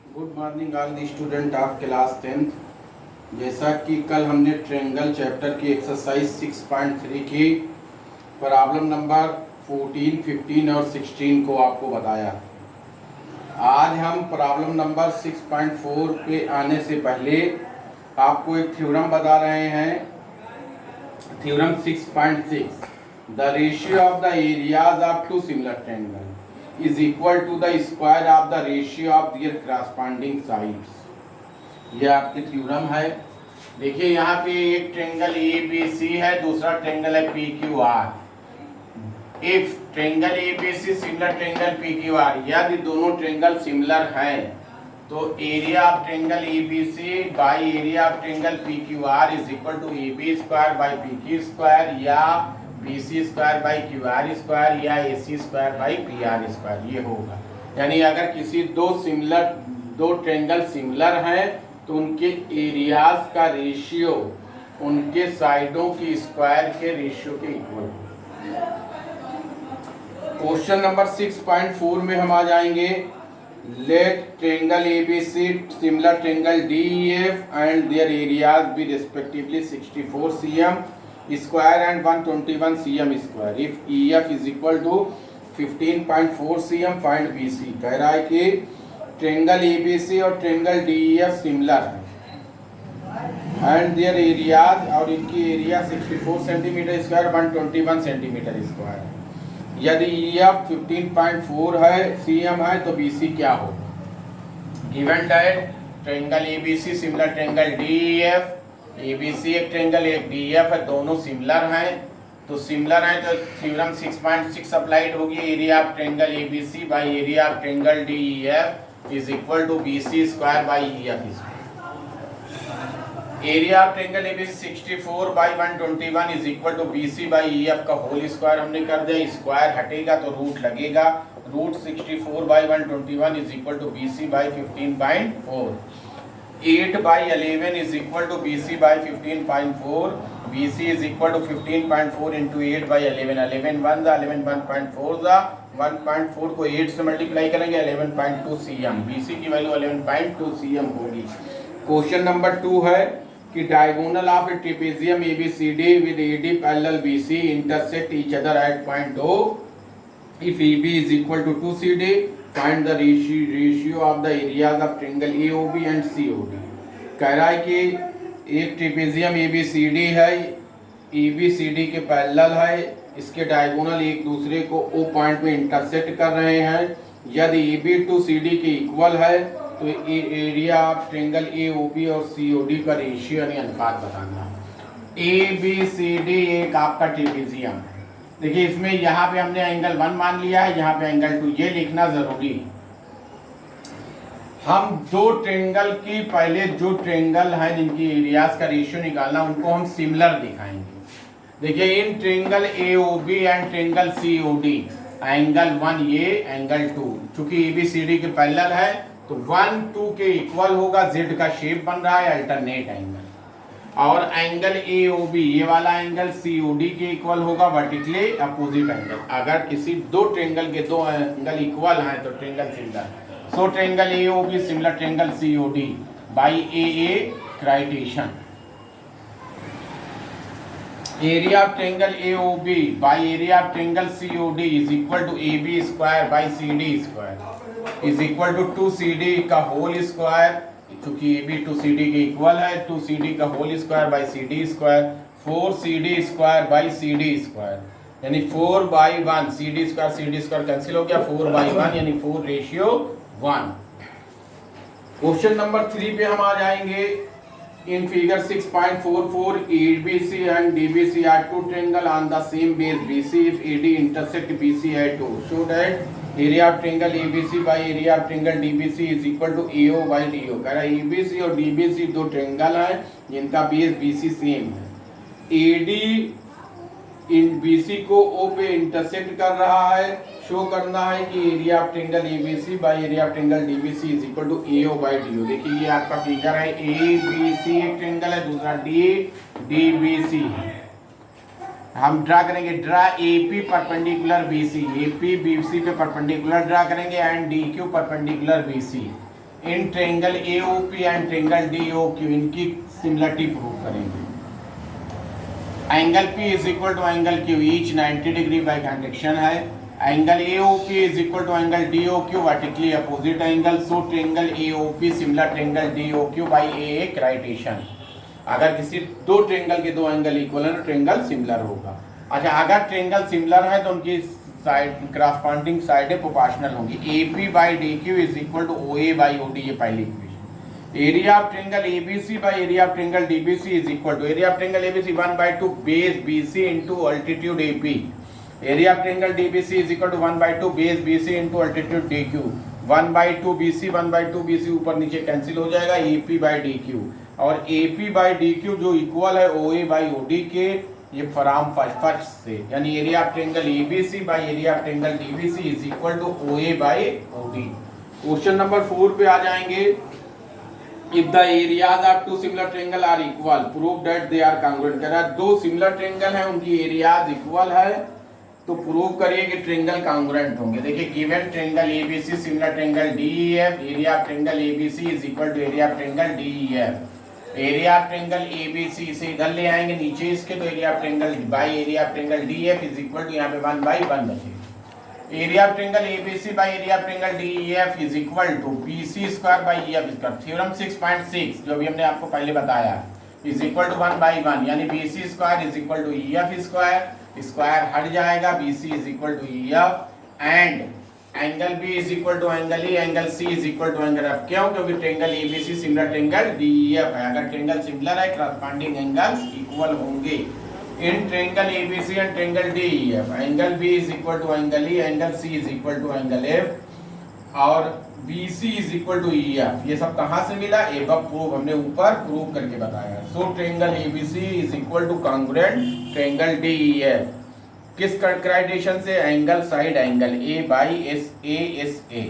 Good morning all the student of class 10th। जैसा कि कल हमने ट्रायंगल चैप्टर की एक्सरसाइज 6.3 की प्रॉब्लम नंबर 14, 15 और 16 को आपको बताया। आज हम प्रॉब्लम नंबर 6.4 पे आने से पहले आपको एक थ्योरम बता रहे हैं। Theorem 6.6, the ratio of the areas of two similar triangle is equal to the square of the ratio of their corresponding sides। यह आपकी थ्योरम है। देखिए यहाँ पे एक ट्रायंगल ABC है, दूसरा ट्रायंगल है PQR। If triangle ABC similar triangle PQR, यदि दोनों ट्रायंगल सिमिलर हैं तो area of triangle ABC by area of triangle PQR is equal to AB square by PQ square या BC square by QR square या AC square by PR square. ये होगा, यानी अगर किसी दो ट्रायंगल सिमिलर हैं तो उनके एरियाज का रेशियो उनके साइडों की स्क्वायर के रेशियो के इक्वल होगा। क्वेश्चन नंबर 6.4 में हम आ जाएंगे। Let triangle ABC similar triangle DEF and their areas be respectively 64 cm square and 121 cm square. If EF is equal to 15.4 cm, find BC। कह रहा है कि ट्रायंगल ABC और ट्रायंगल DEF सिमिलर है एंड देयर एरियाज, और इनकी area 64 centimetre square 121 centimetre square. यदि EF 15.4 है cm है तो BC क्या होगा। Given that triangle ABC similar triangle DEF, ABC एक ट्रायंगल एक DEF है, दोनों सिमिलर हैं। तो सिमिलर हैं तो थ्योरम 6.6 अप्लाइड होगी। Area of triangle ABC by area of triangle DEF is equal to BC square by EF square. Area of triangle ABC 64 by 121 is equal to BC by EF का whole square हमने कर दिया। Square हटेगा तो root लगेगा। Root 64 by 121 is equal to BC by 15.4। 8 by 11 is equal to BC by 15.4। BC is equal to 15.4 into 8 by 11। 11 1 दा 11 1.4 दा 1.4 को 8 से मल्टीप्लाई करेंगे 11.2 cm। BC की वैल्यू 11.2 cm होगी। क्वेश्चन नंबर 2 है कि diagonal of A trapezium ABCD with AD parallel BC intersect each other at point O। If EB is equal to 2CD, find the ratio of the areas of triangle AOB and COD। कह रहा है कि एक trapezium ABCD है, EBCD के parallel है, इसके diagonal एक दूसरे को O पॉइंट में इंटरसेक्ट कर रहे हैं। यदि EB टू CD के इक्वल है तो एरिया ऑफ ट्रायंगल AOB और COD का रेशियो यानी अनुपात बताना है। ABCD एक आपका ट्रेपेजियम है। देखिए इसमें यहाँ पे हमने एंगल 1 मान लिया है, यहाँ पे एंगल 2, ये लिखना जरूरी है। हम दो ट्रायंगल की पहले जो ट्रायंगल है जिनकी एरियाज का रेशियो निकालना उनको हम सिमिलर दिखाएंगे। देखिए in triangle AOB and triangle COD angle 1 ये एंगल 2, चूंकि ABCD के पैरेलल है तो 1 2 के इक्वल होगा। Z का शेप बन रहा है अल्टरनेट एंगल, और एंगल AOB ये वाला एंगल COD के इक्वल होगा वर्टिकली अपोजिट एंगल। अगर किसी दो ट्रायंगल के दो एंगल इक्वल हैं तो ट्रायंगल सिमिलर है। So triangle AOB similar triangle COD by AA criterion. Area of triangle AOB by area of triangle COD is equal to AB square by CD square is equal to 2CD का whole square, चूंकि AB 2CD के equal है। 2CD का whole square by CD square, 4CD square by CD square, यानी 4 by 1। CD square cancel हो गया, 4 by 1 यानी 4 ratio 1। Question number 3 पे हम आ जाएंगे। In figure 6.44 ABC and DBC are two triangle on the same base BC if AD intersect BC at O, show that area of triangle ABC by area of triangle DBC is equal to AO by DO। कह रहा है ABC और DBC दो triangle है जिनका base BC same है। AD इन BC को O पे इंटरसेक्ट कर रहा है। शो करना है कि area of triangle ABC by area of triangle DBC is equal to AO by DO। देखिए ये आपका फिगर है। ABC एक ट्रायंगल है, दूसरा DBC है। हम ड्रा करेंगे, draw AP perpendicular BC, AP BC पे परपेंडिकुलर ड्रा करेंगे and DQ perpendicular BC। In triangle AOP and triangle DOQ इनकी सिमिलरिटी प्रूव करेंगे। Angle P is equal to angle Q each 90 degree by construction है। Angle AOP is equal to angle DOQ vertically opposite angle. So triangle AOP similar triangle DOQ by a एक राइटेशन। अगर किसी दो triangle के दो angle equal है तो ट्रेंगल सिमिलर होगा। अच्छा, अगर ट्रेंगल सिमिलर है तो उनकी साइड क्रॉसपॉन्डिंग साइडें प्रोपोर्शनल होंगी। AP by DQ is equal to OA by OD, ये पहली equation. Area of triangle ABC by area of triangle DBC is equal to area of triangle ABC 1/2 base BC into altitude AP। Area of triangle DBC is equal to 1/2 base BC into altitude DQ। 1/2 BC 1/2 BC ऊपर नीचे cancel हो जाएगा, AP by DQ। और AP by DQ जो equal है OA by OD के, ये from first से, यानी area of triangle ABC by area of triangle DBC is equal to OA by OD। Question number 4 पे आ जाएंगे। If the areas of two similar triangle are equal prove that they are congruent. कह रहा है दो similar triangle है, उनकी areas equal है तो प्रूव करिए कि ट्रेंगल कांग्रुएंट होंगे। देखिए given triangle ABC similar triangle DEF, area of triangle ABC is equal to area of triangle DEF। Area of triangle ABC से इधर ले आएंगे नीचे इसके, तो area of triangle by area of triangle DF is equal to यहाँ पे 1/1 बचेगा। Area of triangle ABC by area of triangle DEF is equal to BC square by EF square. Theorem 6.6 जो भी हमने आपको पहले बताया इज इक्वल टू 1/1, यानी BC square is equal to EF square. Square हट जाएगा, BC is equal to EF and angle B is equal to angle E, angle C is equal to angle F। क्यों? क्योंकि triangle ABC similar triangle DEF है। अगर triangle similar है corresponding angles equal होंगे। In triangle ABC and triangle DEF angle B is equal to angle E, angle C is equal to angle F और BC is equal to EF। ये सब कहाँ से मिला? एबव प्रूव, हमने ऊपर प्रूव करके बताया। So triangle ABC is equal to congruent triangle DEF। किस क्राइटेरियन से? Angle side angle A by SA।